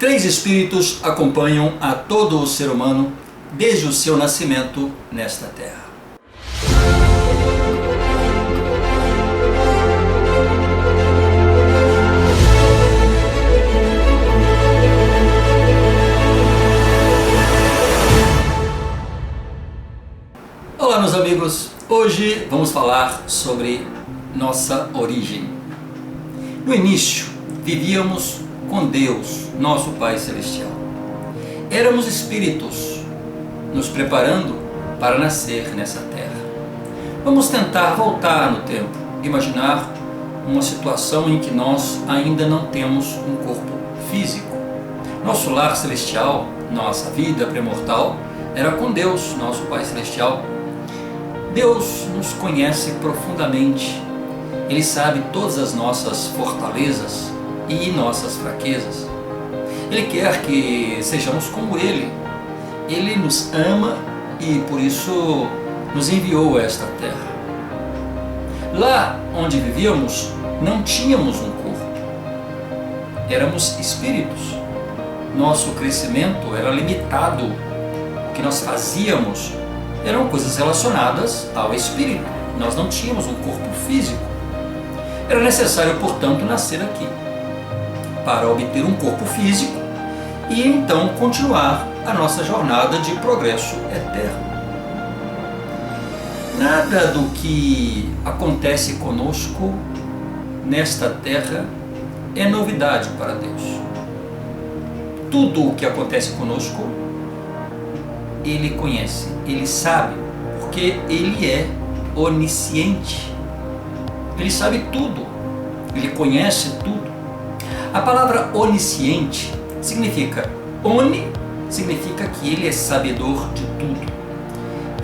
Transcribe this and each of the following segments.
Três espíritos acompanham a todo o ser humano desde o seu nascimento nesta terra. Olá, meus amigos, hoje vamos falar sobre nossa origem. No início, vivíamos com Deus, nosso Pai Celestial. Éramos espíritos, nos preparando para nascer nessa terra. Vamos tentar voltar no tempo, imaginar uma situação em que nós ainda não temos um corpo físico. Nosso lar celestial, nossa vida pré-mortal, era com Deus, nosso Pai Celestial. Deus nos conhece profundamente. Ele sabe todas as nossas fortalezas e nossas fraquezas. Ele quer que sejamos como Ele. Ele nos ama e por isso nos enviou a esta terra. Lá onde vivíamos não tínhamos um corpo. Éramos espíritos. Nosso crescimento era limitado. O que nós fazíamos eram coisas relacionadas ao espírito. Nós não tínhamos um corpo físico. Era necessário, portanto, nascer aqui para obter um corpo físico e então continuar a nossa jornada de progresso eterno. Nada do que acontece conosco nesta terra é novidade para Deus. Tudo o que acontece conosco, Ele conhece, Ele sabe, porque Ele é onisciente. Ele sabe tudo, Ele conhece tudo. A palavra onisciente significa significa que Ele é sabedor de tudo.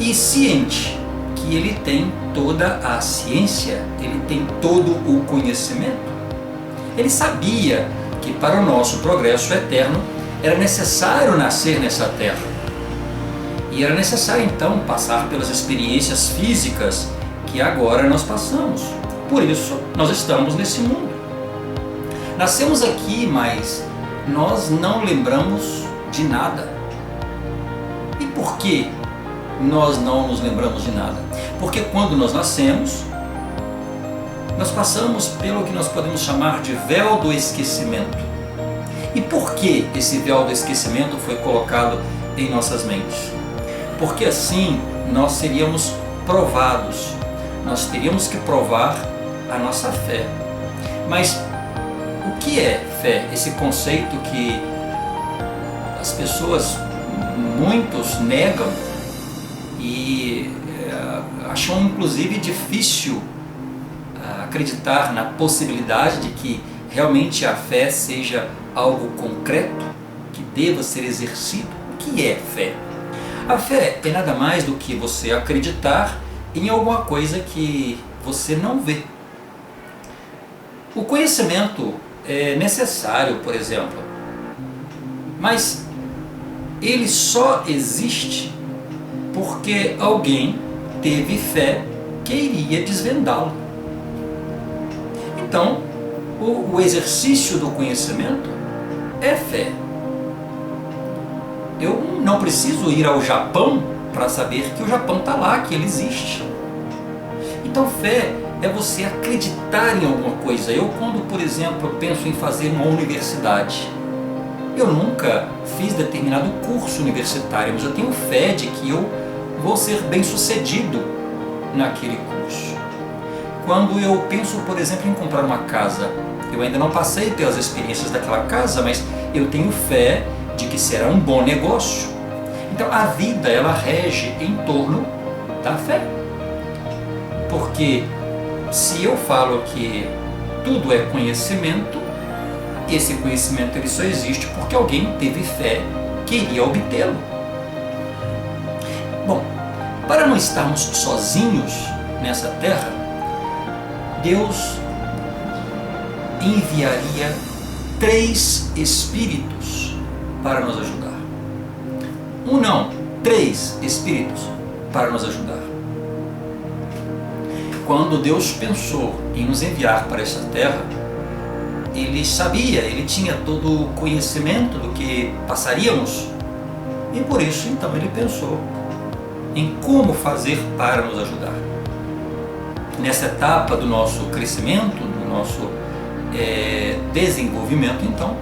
E ciente, que Ele tem toda a ciência, Ele tem todo o conhecimento. Ele sabia que para o nosso progresso eterno era necessário nascer nessa terra. E era necessário então passar pelas experiências físicas que agora nós passamos. Por isso nós estamos nesse mundo. Nascemos aqui, mas nós não lembramos de nada. E por que nós não nos lembramos de nada? Porque quando nós nascemos, nós passamos pelo que nós podemos chamar de véu do esquecimento. E por que esse véu do esquecimento foi colocado em nossas mentes? Porque assim nós seríamos provados, nós teríamos que provar a nossa fé. Mas o que é fé? Esse conceito que as pessoas, muitos negam e acham inclusive difícil acreditar na possibilidade de que realmente a fé seja algo concreto, que deva ser exercido. O que é fé? A fé é nada mais do que você acreditar em alguma coisa que você não vê. O conhecimento é necessário, por exemplo, mas ele só existe porque alguém teve fé que iria desvendá-lo. Então, o exercício do conhecimento é fé. Eu não preciso ir ao Japão para saber que o Japão está lá, que ele existe. Então fé é você acreditar em alguma coisa. Eu quando, por exemplo, penso em fazer uma universidade, eu nunca fiz determinado curso universitário, mas eu tenho fé de que eu vou ser bem sucedido naquele curso. Quando eu penso, por exemplo, em comprar uma casa, eu ainda não passei pelas experiências daquela casa, mas eu tenho fé de que será um bom negócio. Então a vida, ela rege em torno da fé. Porque se eu falo que tudo é conhecimento, esse conhecimento ele só existe porque alguém teve fé que iria obtê-lo. Bom, para não estarmos sozinhos nessa terra, Deus enviaria 3 espíritos para nos ajudar. Não, 3 espíritos para nos ajudar. Quando Deus pensou em nos enviar para essa terra, ele sabia, ele tinha todo o conhecimento do que passaríamos, e por isso então ele pensou em como fazer para nos ajudar. Nessa etapa do nosso crescimento, do nosso desenvolvimento, então,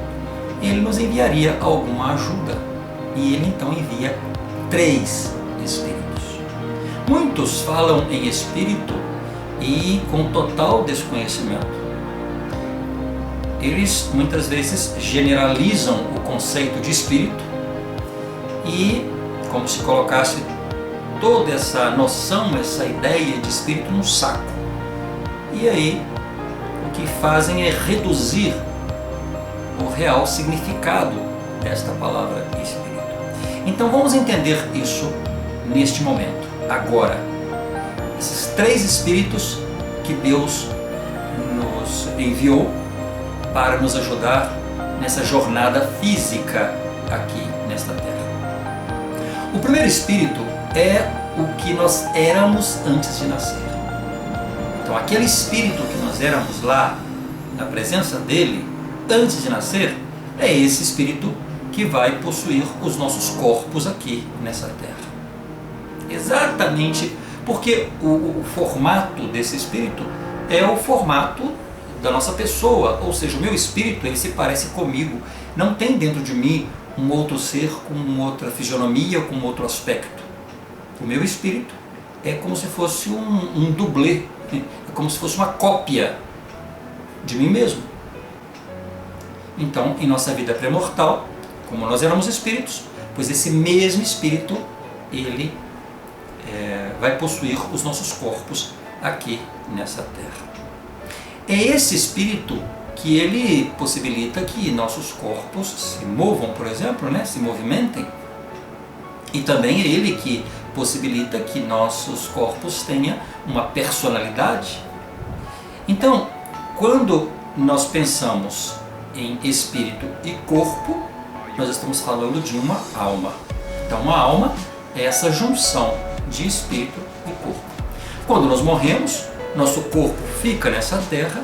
ele nos enviaria alguma ajuda. E ele então envia 3 espíritos. Muitos falam em espírito e com total desconhecimento. Eles muitas vezes generalizam o conceito de espírito e como se colocasse toda essa noção, essa ideia de espírito num saco. E aí o que fazem é reduzir o real significado desta palavra espírito. Então vamos entender isso neste momento, agora. Esses 3 espíritos que Deus nos enviou para nos ajudar nessa jornada física aqui nesta terra. O primeiro espírito é o que nós éramos antes de nascer. Então aquele espírito que nós éramos lá, na presença dele, antes de nascer, é esse espírito que vai possuir os nossos corpos aqui nessa terra. Exatamente porque o formato desse espírito é o formato da nossa pessoa, ou seja, o meu espírito ele se parece comigo, não tem dentro de mim um outro ser com outra fisionomia, com outro aspecto. O meu espírito é como se fosse um dublê, é como se fosse uma cópia de mim mesmo. Então, em nossa vida pré-mortal, como nós éramos espíritos, pois esse mesmo espírito, ele vai possuir os nossos corpos aqui nessa terra. É esse espírito que ele possibilita que nossos corpos se movam, por exemplo, se movimentem. E também é ele que possibilita que nossos corpos tenham uma personalidade. Então, quando nós pensamos em espírito e corpo, nós estamos falando de uma alma. Então, uma alma é essa junção de espírito e corpo. Quando nós morremos, nosso corpo fica nessa terra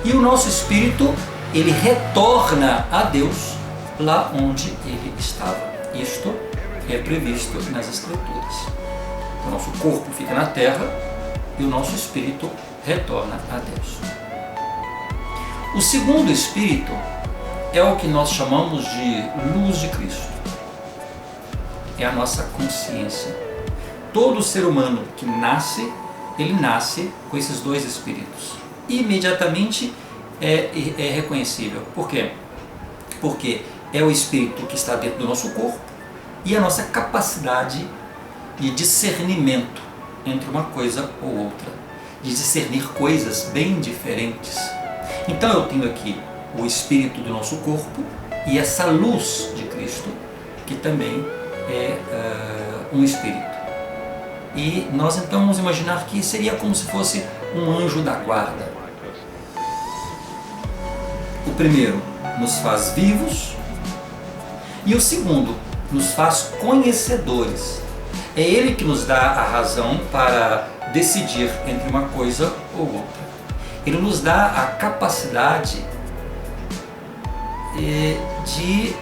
e o nosso espírito, ele retorna a Deus lá onde ele estava. Isto é previsto nas Escrituras. Então, nosso corpo fica na terra e o nosso espírito retorna a Deus. O segundo espírito é o que nós chamamos de luz de Cristo. É a nossa consciência. Todo ser humano que nasce, ele nasce com esses 2 espíritos. Imediatamente é reconhecível. Por quê? Porque é o espírito que está dentro do nosso corpo e a nossa capacidade de discernimento entre uma coisa ou outra, de discernir coisas bem diferentes. Então eu tenho aqui o espírito do nosso corpo e essa luz de Cristo, que também é um espírito. E nós então vamos imaginar que seria como se fosse um anjo da guarda. O primeiro nos faz vivos e o segundo nos faz conhecedores. É ele que nos dá a razão para decidir entre uma coisa ou outra. Ele nos dá a capacidade de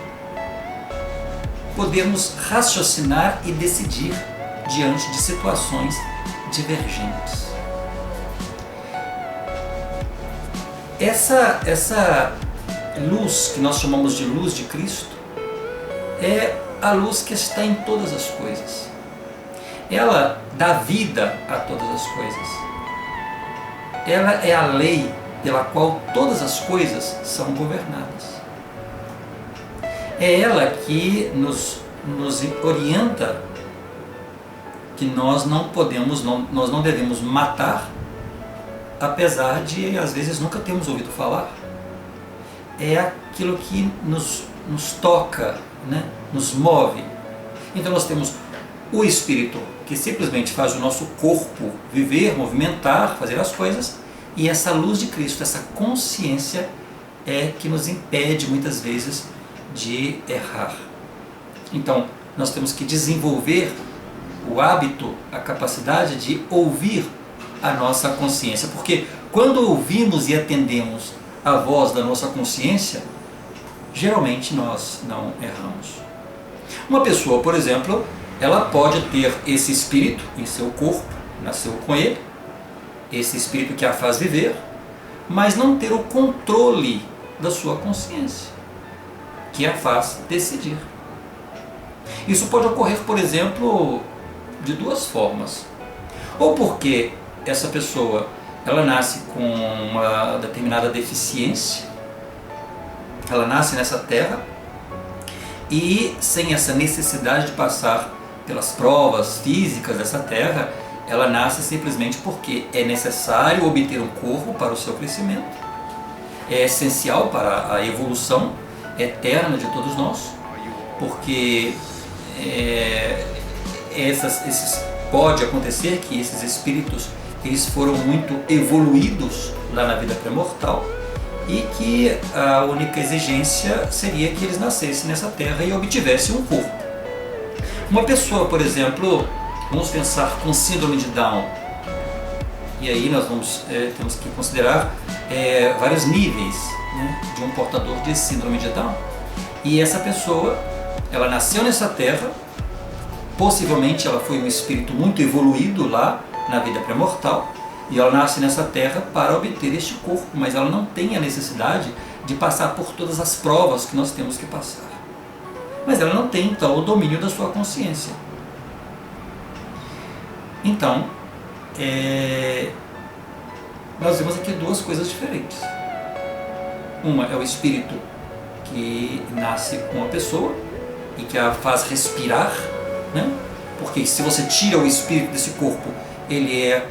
podermos raciocinar e decidir diante de situações divergentes. Essa luz que nós chamamos de luz de Cristo é a luz que está em todas as coisas. Ela dá vida a todas as coisas. Ela é a lei pela qual todas as coisas são governadas. É ela que nos orienta que nós não devemos matar, apesar de às vezes nunca termos ouvido falar. É aquilo que nos toca, nos move. Então nós temos o espírito que simplesmente faz o nosso corpo viver, movimentar, fazer as coisas, e essa luz de Cristo, essa consciência é que nos impede muitas vezes de errar. Então nós temos que desenvolver o hábito, a capacidade de ouvir a nossa consciência, porque quando ouvimos e atendemos a voz da nossa consciência, geralmente nós não erramos. Uma pessoa, por exemplo, ela pode ter esse espírito em seu corpo, nasceu com ele, esse espírito que a faz viver, mas não ter o controle da sua consciência, que a faz decidir. Isso pode ocorrer, por exemplo, de duas formas. Ou porque essa pessoa ela nasce com uma determinada deficiência, ela nasce nessa terra e sem essa necessidade de passar pelas provas físicas dessa terra, ela nasce simplesmente porque é necessário obter um corpo para o seu crescimento, é essencial para a evolução eterna de todos nós, porque pode acontecer que esses espíritos eles foram muito evoluídos lá na vida pré-mortal e que a única exigência seria que eles nascessem nessa terra e obtivessem um corpo. Uma pessoa, por exemplo, vamos pensar com síndrome de Down, e aí nós temos que considerar vários níveis, né, de um portador de síndrome de Down. E essa pessoa, ela nasceu nessa terra, possivelmente ela foi um espírito muito evoluído lá na vida pré-mortal, e ela nasce nessa terra para obter este corpo, mas ela não tem a necessidade de passar por todas as provas que nós temos que passar. Mas ela não tem, então, o domínio da sua consciência. Então, nós vemos aqui duas coisas diferentes. Uma é o espírito que nasce com a pessoa e que a faz respirar, né? Porque se você tira o espírito desse corpo, ele é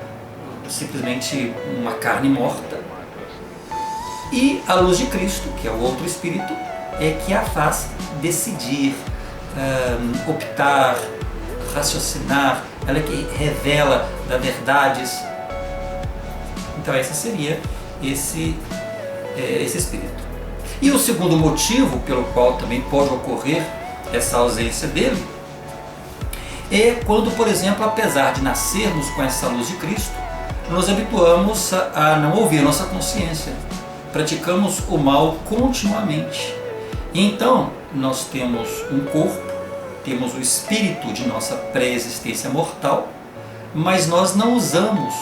simplesmente uma carne morta. E a luz de Cristo, que é o outro espírito, é que a faz decidir, optar, raciocinar, ela é que revela das verdades. Então esse seria esse espírito. E o segundo motivo pelo qual também pode ocorrer essa ausência dele é quando, por exemplo, apesar de nascermos com essa luz de Cristo, nos habituamos a não ouvir a nossa consciência, praticamos o mal continuamente. E então nós temos um corpo, temos o espírito de nossa pré-existência mortal, mas nós não usamos,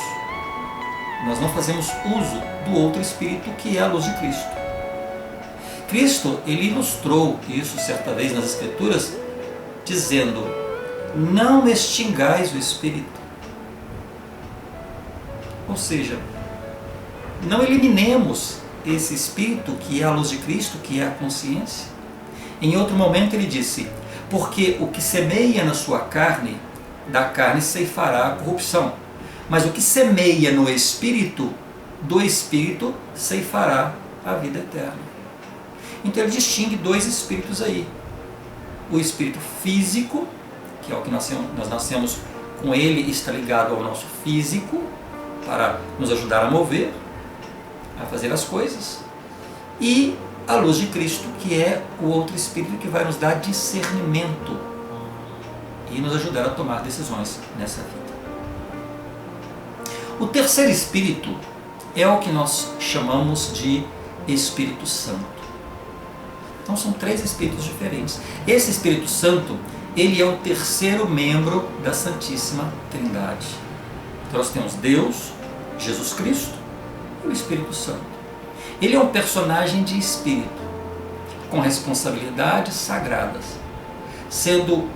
nós não fazemos uso do outro espírito que é a luz de Cristo. Cristo, ele ilustrou isso certa vez nas Escrituras, dizendo: não extingais o espírito. Ou seja, não eliminemos esse espírito que é a luz de Cristo, que é a consciência. Em outro momento ele disse: porque o que semeia na sua carne, da carne ceifará a corrupção, mas o que semeia no espírito, do espírito ceifará a vida eterna. Então ele distingue dois espíritos aí: o espírito físico, que é o que nós nascemos com ele, está ligado ao nosso físico para nos ajudar a mover, a fazer as coisas, e a luz de Cristo, que é o outro espírito que vai nos dar discernimento e nos ajudar a tomar decisões nessa vida. O terceiro espírito é o que nós chamamos de Espírito Santo. Então são três espíritos diferentes. Esse Espírito Santo, ele é o terceiro membro da Santíssima Trindade. Então nós temos Deus, Jesus Cristo e o Espírito Santo. Ele é um personagem de espírito, com responsabilidades sagradas, sendo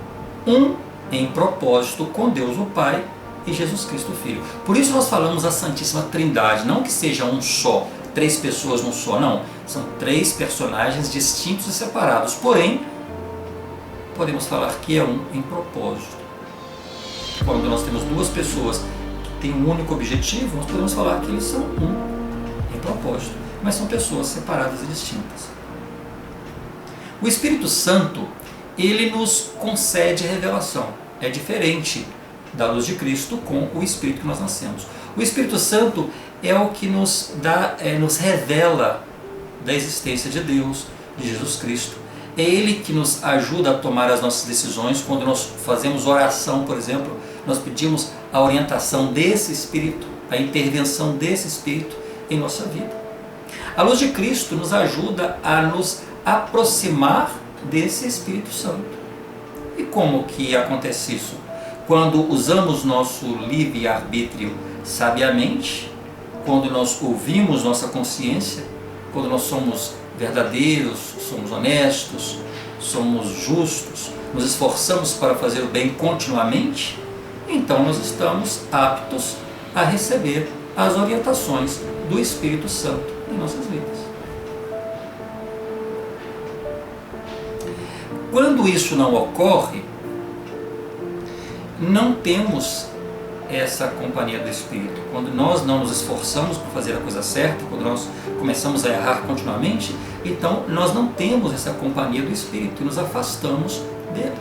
um em propósito com Deus o Pai e Jesus Cristo o Filho. Por isso nós falamos a Santíssima Trindade, não que seja um só, três pessoas num só, não. São três personagens distintos e separados, porém, podemos falar que é um em propósito. Quando nós temos duas pessoas que têm um único objetivo, nós podemos falar que eles são um em propósito, mas são pessoas separadas e distintas. O Espírito Santo, ele nos concede revelação. É diferente da luz de Cristo com o Espírito que nós nascemos. O Espírito Santo é o que nos revela da existência de Deus, de Jesus Cristo. É Ele que nos ajuda a tomar as nossas decisões. Quando nós fazemos oração, por exemplo, nós pedimos a orientação desse Espírito, a intervenção desse Espírito em nossa vida. A luz de Cristo nos ajuda a nos aproximar desse Espírito Santo. E como que acontece isso? Quando usamos nosso livre-arbítrio sabiamente, quando nós ouvimos nossa consciência, quando nós somos verdadeiros, somos honestos, somos justos, nos esforçamos para fazer o bem continuamente, então nós estamos aptos a receber as orientações do Espírito Santo em nossas vidas. Quando isso não ocorre, não temos essa companhia do Espírito. Quando nós não nos esforçamos por fazer a coisa certa, quando nós começamos a errar continuamente, então nós não temos essa companhia do Espírito e nos afastamos dele.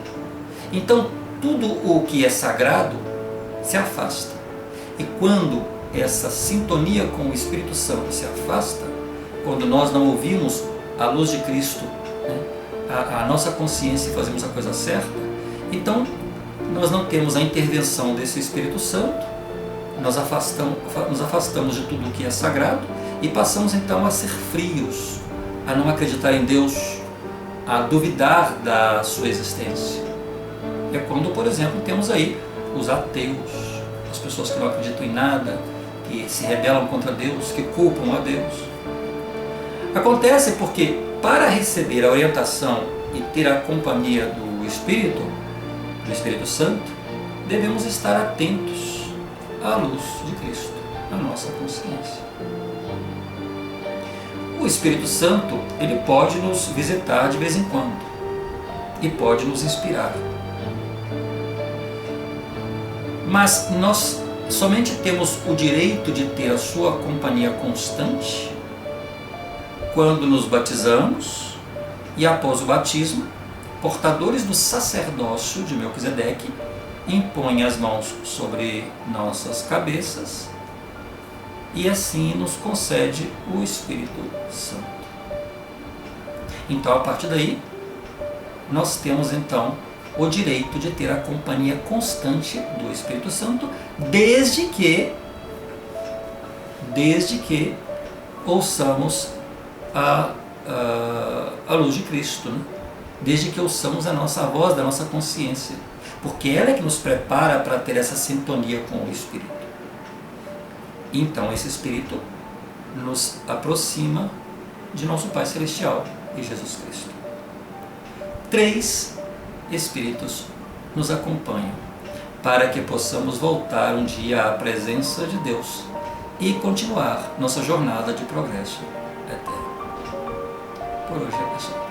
Então tudo o que é sagrado se afasta. E quando essa sintonia com o Espírito Santo se afasta, quando nós não ouvimos a luz de Cristo, né, a nossa consciência e fazemos a coisa certa, então nós não temos a intervenção desse Espírito Santo, nos afastamos de tudo o que é sagrado e passamos então a ser frios, a não acreditar em Deus, a duvidar da sua existência. É quando, por exemplo, temos aí os ateus, as pessoas que não acreditam em nada, que se rebelam contra Deus, que culpam a Deus. Acontece porque, para receber a orientação e ter a companhia do Espírito Santo, devemos estar atentos à luz de Cristo, na nossa consciência. O Espírito Santo, ele pode nos visitar de vez em quando e pode nos inspirar. Mas nós somente temos o direito de ter a sua companhia constante quando nos batizamos e, após o batismo, portadores do sacerdócio de Melquisedeque impõem as mãos sobre nossas cabeças e assim nos concede o Espírito Santo. Então, a partir daí, nós temos então o direito de ter a companhia constante do Espírito Santo, desde que ouçamos a luz de Cristo, né? Desde que ouçamos a nossa voz, da nossa consciência, porque ela é que nos prepara para ter essa sintonia com o Espírito. Então esse Espírito nos aproxima de nosso Pai Celestial e Jesus Cristo. 3 Espíritos nos acompanham para que possamos voltar um dia à presença de Deus e continuar nossa jornada de progresso eterno. Por hoje é só.